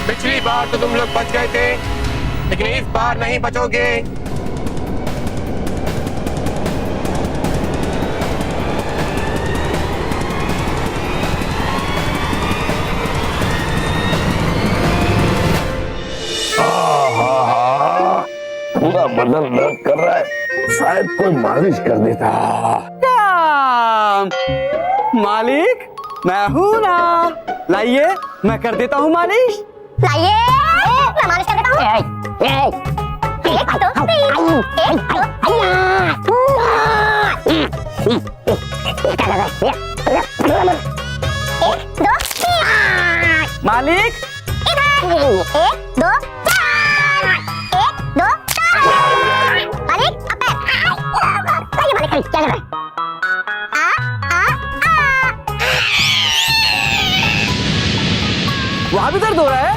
पिछली बार तो तुम लोग बच गए थे, लेकिन इस बार नहीं बचोगे। पूरा बदन दर्द कर रहा है, शायद कोई मालिश कर देता। मालिक मैं हूँ ना, लाइए मैं कर देता हूँ मालिश। लाइए मैं मालिश कर देता हूँ। मालिक एक दो मालिक अब मालिक क्या कर रहा है? वहाँ भी दर्द हो रहा है?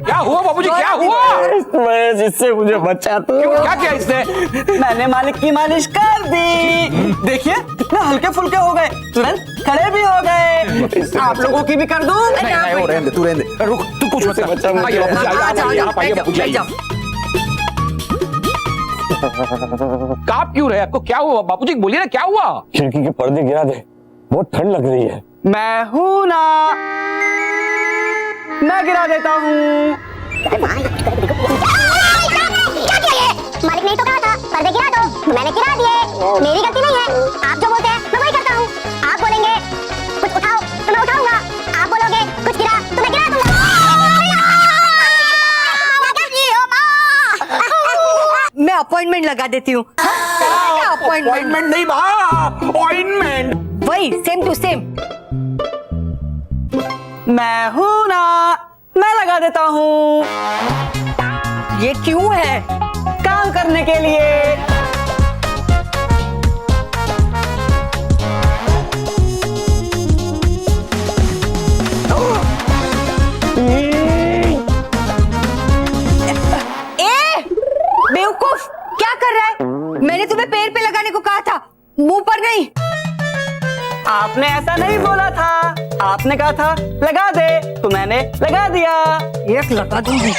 क्या हुआ बाबूजी, क्या हुआ? इससे मुझे बचा तो। क्या किया इसने? मैंने मालिक की मालिश कर दी, देखिए कितने हल्के फुल्के हो गए, तुरंत खड़े भी हो गए। आप लोगों की भी कर दूं? नहीं, वो रहने दे, तू रहने दे। रुक, तू कुछ मत कर। आइए बाबूजी, आइए, यहाँ पर आइए बाबूजी, आइए। कांप क्यों रहे? आपको क्या हुआ बाबूजी, बोलिए ना क्या हुआ? खिड़की के पर्दे गिरा दे, बहुत ठंड लग रही है। मैं हूँ ना, मैं गिरा देता हूँ। मालिक ने तो कहा था पर्दे गिरा दो, मैंने गिरा दिए। मेरी गलती नहीं है, आप जो बोलते हैं मैं वही करता हूँ। आप बोलेंगे कुछ उठाओ तो मैं उठाऊंगा, आप बोलोगे कुछ गिरा तो मैं गिरा दूंगा। मैं अपॉइंटमेंट लगा देती हूँ। अपॉइंटमेंट नहीं बा, अपॉइंटमेंट। वही सेम टू सेम। मैं हूँ ना, मैं लगा देता हूँ। ये क्यों है? काम करने के लिए। बेवकूफ, क्या कर रहा है? मैंने तुम्हें पैर पे लगाने को कहा था, मुंह पर नहीं। आपने ऐसा नहीं बोला था, आपने कहा था लगा दे, तो मैंने लगा दिया। एक लगा दूंगी।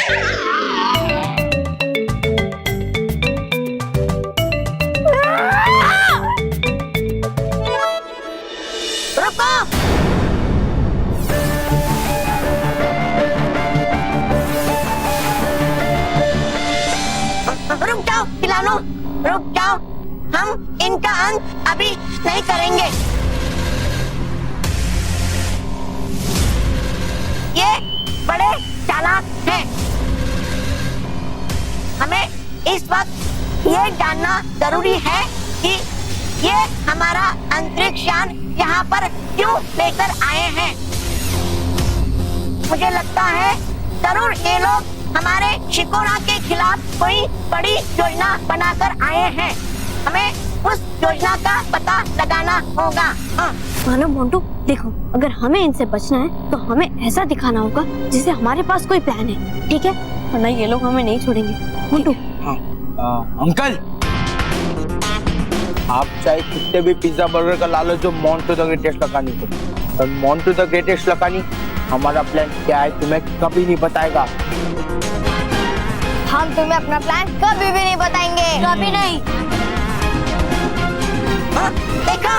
रुक जाओ खिलानो, रुक जाओ, हम इनका अंत अभी नहीं करेंगे। ये बड़े चालाक हैं। हमें इस वक्त ये जानना जरूरी है कि ये हमारा अंतरिक्ष यान यहाँ पर क्यों लेकर आए हैं। मुझे लगता है जरूर ये लोग हमारे शिकोरा के खिलाफ कोई बड़ी योजना बनाकर आए हैं। हमें उस योजना का पता लगाना होगा। मानो मोंटू, देखो अगर हमें इनसे बचना है तो हमें ऐसा दिखाना होगा जिसे हमारे पास कोई प्लान है, ठीक है? वरना ये लोग हमें नहीं छोड़ेंगे। मोंटू। अंकल, आप चाहे कितने भी पिज्जा बर्गर का ला लो, जो मोंटू द ग्रेटेस्ट लकानी को, और मोंटू द ग्रेटेस्ट लकानी हमारा प्लान क्या है तुम्हें कभी नहीं बताएगा। हम तुम्हें अपना प्लान कभी भी नहीं बताएंगे, कभी नहीं। देखा,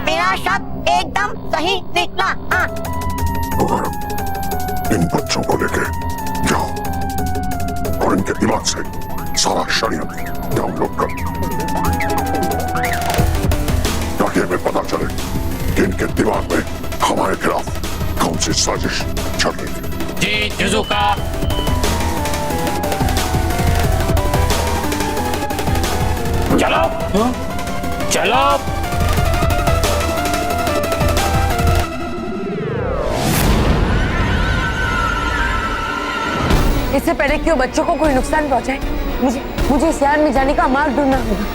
मेरा शक एकदम सही निकला। हाँ, इन बच्चों को लेके जाओ और इनके दिमाग से सारा षड्यंत्र डाउनलोड कर, ताकि हमें पता चले कि इनके दिमाग में हमारे खिलाफ कौन सी साजिश चल रही है। जी जुजुका। चलो चलो। इससे पहले कि वो बच्चों को कोई नुकसान पहुंचाए, मुझे इस यान में जाने का मार्ग ढूंढना होगा।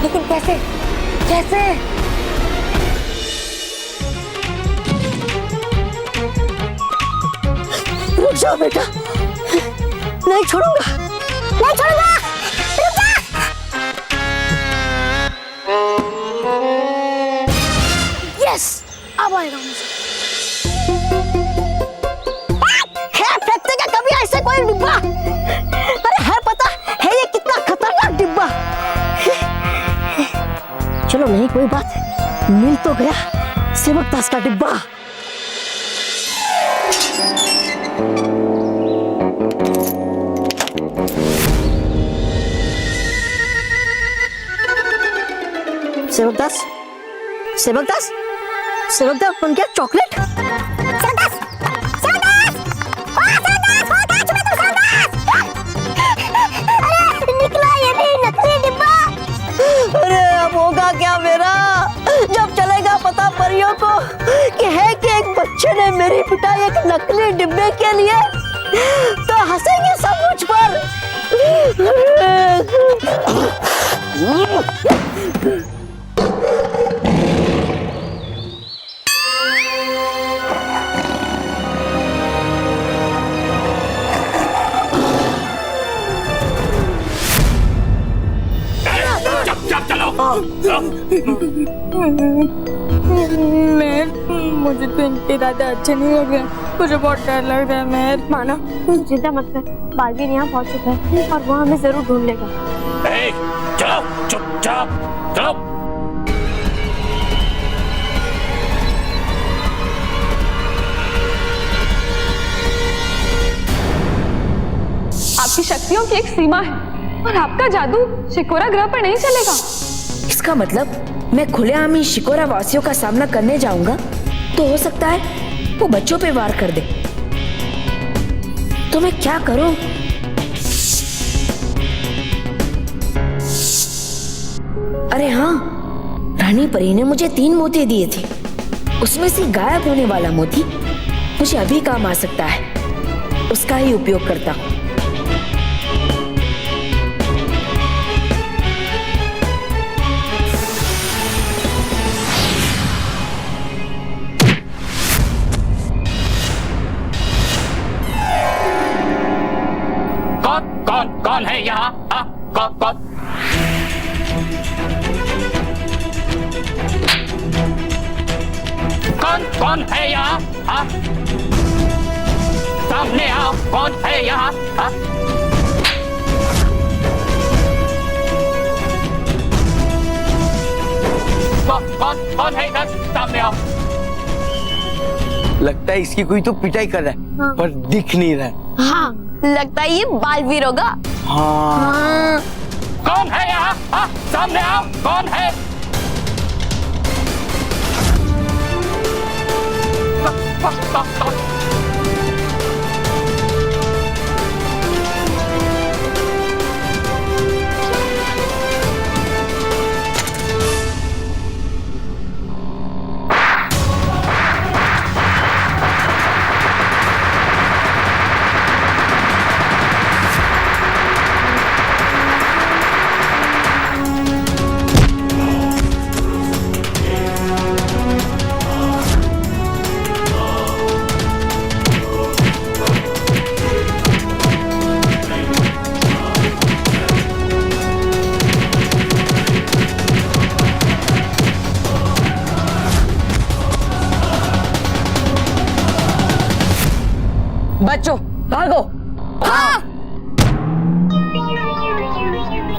लेकिन कैसे? कैसे? रुक जाओ बेटा, नहीं छोड़ूंगा, नहीं छोड़ूंगा। रुक जा। यस, अब आएगा मुझे। है फेंकते क्या कभी ऐसे कोई डिब्बा? अरे है पता है ये कितना खतरनाक डिब्बा। चलो नहीं कोई बात, मिल तो गया सेवकदास का डिब्बा। सेवकदास, सेवकदास, सेवकदास बन गया चॉकलेट। सेवकदास, सेवकदास, ओ सेवकदास, हो कहाँ छुपे तुम सेवकदास? अरे निकला ये भी नकली डिब्बा। अरे अब होगा क्या मेरा, जब चलेगा पता परियों को कि है कि एक बच्चे ने मेरी पिटाई एक नकली डिब्बे के लिए, तो हंसेंगे सब मुझ पर। मुझे तो इनके इरादे अच्छे नहीं लग रहे, मुझे बहुत डर लग रहा है। मैं मानो चिंता मत कर, बालवीर यहाँ पहुँच चुका है और वो हमें जरूर ढूंढ लेगा। चलो चुपचाप चलो। आपकी शक्तियों की एक सीमा है और आपका जादू शिकोरा ग्रह पर नहीं चलेगा। इसका मतलब मैं खुलेआम ही शिकोरा वासियों का सामना करने जाऊंगा तो हो सकता है वो बच्चों पे वार कर दे। तो मैं क्या करूं? अरे हाँ, रानी परी ने मुझे 3 मोती दिए थे, उसमें से गायब होने वाला मोती मुझे अभी काम आ सकता है, उसका ही उपयोग करता हूं। कौन है यहाँ? कौन? कौन है यहाँ? सामने आओ, कौन है यहाँ? कौन है इधर? सामने आओ। लगता है इसकी कोई तो पिटाई कर रहा है, पर दिख नहीं रहा है। हाँ, लगता है ये बालवीर होगा। हाँ। कौन है यहाँ? सामने आओ, कौन है? बच्चों भागो। हाँ।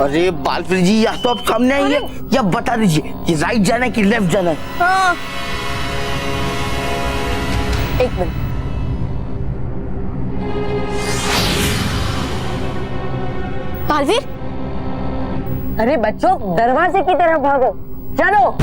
अरे बालवीर जी, या तो आप सामने आइए या बता दीजिए कि राइट जाना है कि लेफ्ट जाना है। हाँ। एक मिनट। बालवीर, अरे बच्चों दरवाजे की तरफ भागो, चलो।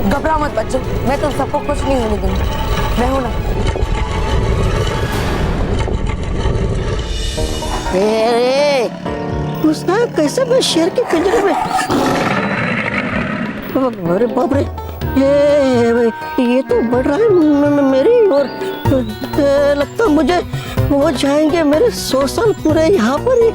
घबराओ मत बच्चों, मैं तुम सबको कुछ नहीं होने दूंगी, मैं हूं ना। उसका कैसे मैं शेर के पिंजरे में? अरे बाप रे, ये तो बढ़ रहा है मेरी ओर। लगता मुझे वो जाएंगे मेरे 100 साल पूरे यहाँ पर ही।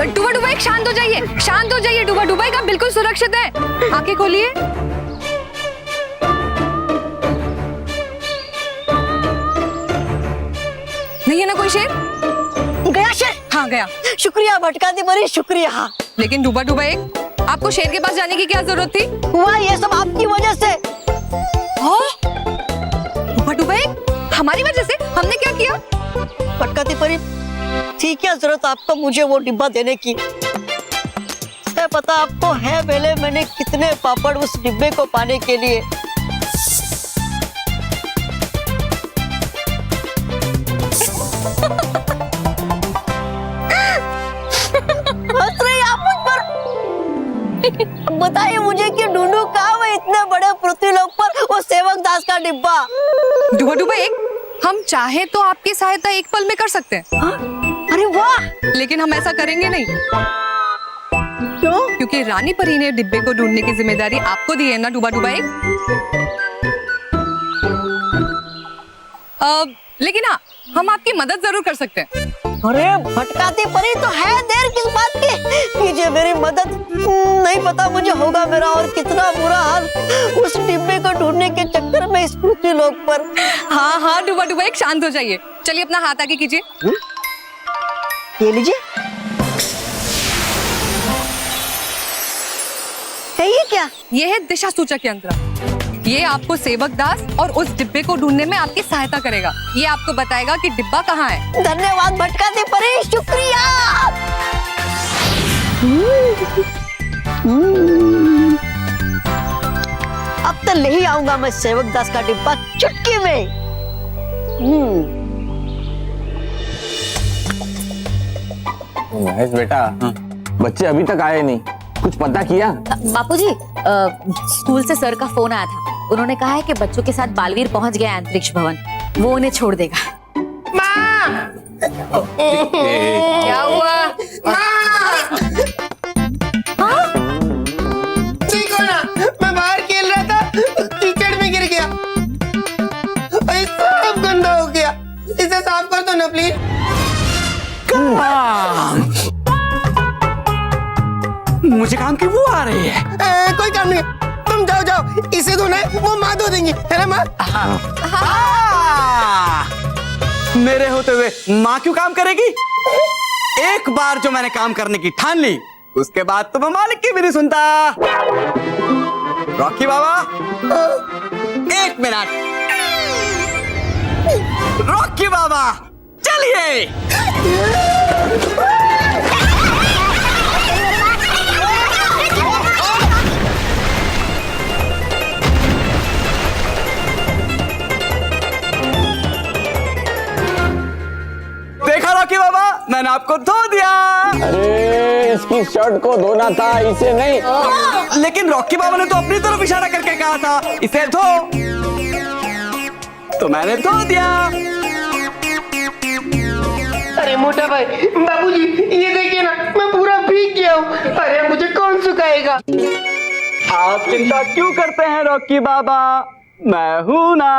डूबा डूबा एक शांत हो जाइए, शांत हो जाइए। डूबा डूबा एक आप बिल्कुल सुरक्षित हैं। आंखें खोलिए। नहीं है ना कोई शेर? गया शेर? हाँ गया। शुक्रिया भटकाती परी, शुक्रिया। लेकिन डूबा डूबा एक, आपको शेर के पास जाने की क्या जरूरत थी? हुआ ये सब आपकी वजह से। डूबा डूबा एक, हमारी वजह से? हमने क्या किया? भटकाती परी, थी क्या जरूरत आपको मुझे वो डिब्बा देने की? है पता आपको है पहले मैंने कितने पापड़ उस डिब्बे को पाने के लिए। हंस रही आप मुझ पर। बताइए मुझे कि ढूंढूं कहाँ मैं इतने बड़े पृथ्वीलोक पर वो सेवक दास का डिब्बा? डूबा डूबा एक, हम चाहे तो आपकी सहायता एक पल में कर सकते हैं। अरे वाह! लेकिन हम ऐसा करेंगे नहीं। क्यों? क्योंकि रानी परी ने डिब्बे को ढूंढने की जिम्मेदारी आपको दी है ना डूबा डूबा एक। लेकिन हाँ, हम आपकी मदद जरूर कर सकते हैं। अरे भटकाती परी, तो है देर किस बात की? कीजिए मेरी मदद। नहीं पता मुझे होगा मेरा और कितना बुरा हाल उस डिब्बे को ढूंढने के चक्कर में इस पृथ्वीलोक पर। हाँ हाँ डूबा डूबा एक, शांत हो जाइए। चलिए अपना हाथ आगे कीजिए। ये लीजिए। है ये क्या? ये है दिशा सूचक यंत्र। ये आपको सेवक दास और उस डिब्बे को ढूंढने में आपकी सहायता करेगा। ये आपको बताएगा कि डिब्बा कहाँ है। धन्यवाद भटकाती परी, शुक्रिया। अब तो ले ही आऊंगा मैं सेवक दास का डिब्बा चुटकी में। महेश बेटा, बच्चे अभी तक आए नहीं, कुछ पता किया? बापूजी, स्कूल से सर का फोन आया था। उन्होंने कहा है कि बच्चों के साथ बालवीर पहुंच गया अंतरिक्ष भवन, वो उन्हें छोड़ देगा। क्या हुआ? देखो ना, मैं बाहर खेल रहा था, कीचड़ में गिर गया, सब गंदा हो गया। इसे साफ कर दो ना प्लीज। मुझे काम की वो आ रही है। कोई काम नहीं, तुम जाओ जाओ, इसे धोना है, वो माँ धो देंगी, है ना माँ? मेरे होते हुए माँ क्यों काम करेगी? एक बार जो मैंने काम करने की ठान ली, उसके बाद तो मैं मालिक की भी नहीं सुनता। रॉकी बाबा, एक मिनट। रॉकी बाबा, चलिए। देखा रॉकी बाबा, मैंने आपको धो दिया। अरे इसकी शर्ट को धोना था, इसे नहीं। लेकिन रॉकी बाबा ने तो अपनी तरफ इशारा करके कहा था इसे धो, तो मैंने धो दिया। अरे मोटा भाई, बाबूजी ये देखिए ना, मैं पूरा भीग गया हूँ। अरे मुझे कौन सुखाएगा? आप चिंता क्यों करते हैं रॉकी बाबा, मैं हूं ना।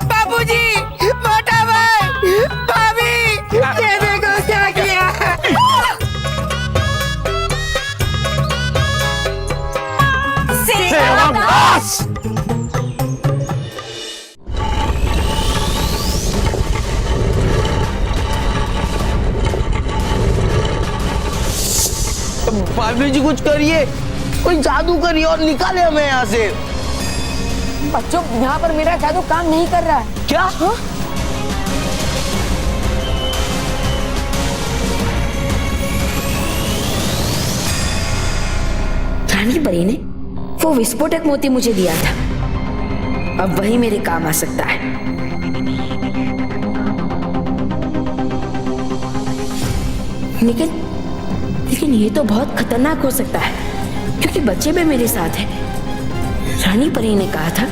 बाबूजी, मोटा भाई, भाभी, ये देखो क्या किया। बालवीर जी कुछ करिए, कोई जादू करिए और निकाले हमें यहाँ से। बच्चों यहाँ पर मेरा जादू काम नहीं कर रहा है। क्या? रानी परी ने वो विस्फोटक मोती मुझे दिया था, अब वही मेरे काम आ सकता है। लेकिन ये तो बहुत खतरनाक हो सकता है क्योंकि बच्चे भी मेरे साथ हैं। रानी परी ने कहा था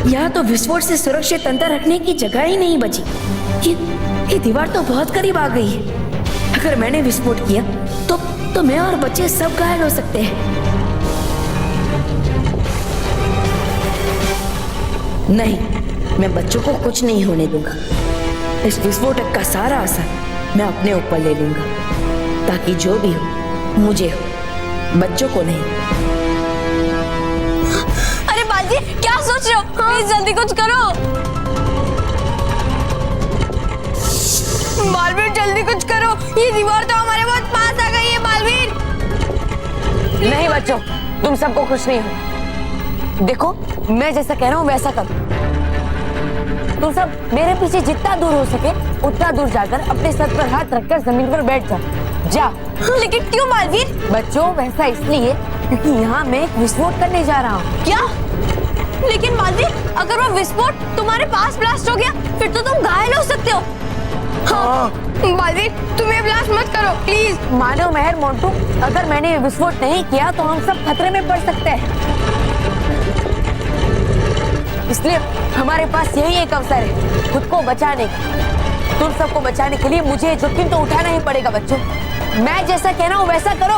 यहाँ तो विस्फोट से सुरक्षित अंतर रखने की जगह ही नहीं बची। ये दीवार तो बहुत करीब आ गई है। अगर मैंने विस्फोट किया तो मैं और बच्चे सब घायल हो सकते हैं। नहीं, मैं बच्चों को कुछ नहीं होने दूंगा। इस विस्फोटक का सारा असर मैं अपने ऊपर ले लूंगा, ताकि जो भी हो मुझे हो, बच्चों को नहीं। अरे बाजी, क्या सोच रहे हो? प्लीज जल्दी कुछ करो। बालवीर जल्दी कुछ करो, ये दीवार तो हमारे बहुत पास आ गई है। बालवीर नहीं बच्चों, तुम सबको कुछ नहीं हो। देखो, मैं जैसा कह रहा हूँ वैसा करो। तुम सब मेरे पीछे जितना दूर हो सके उतना दूर जाकर अपने सर पर हाथ रखकर जमीन पर बैठ जाओ। जाओ। लेकिन क्यों बालवीर? बच्चों, वैसा इसलिए क्योंकि यहाँ मैं एक विस्फोट करने जा रहा हूँ। क्या? लेकिन बालवीर, अगर वो विस्फोट तुम्हारे पास ब्लास्ट हो गया फिर तो तुम घायल हो सकते हो। हाँ। बालवीर, तुम ये ब्लास्ट मत करो प्लीज। मानो मेहर मोंटू, अगर मैंने विस्फोट नहीं किया तो हम सब खतरे में पड़ सकते हैं। इसलिए हमारे पास यही एक अवसर है खुद को बचाने का। तुम सबको बचाने के लिए मुझे जोखिम तो उठाना ही पड़ेगा बच्चों। मैं जैसा कह रहा हूँ वैसा करो।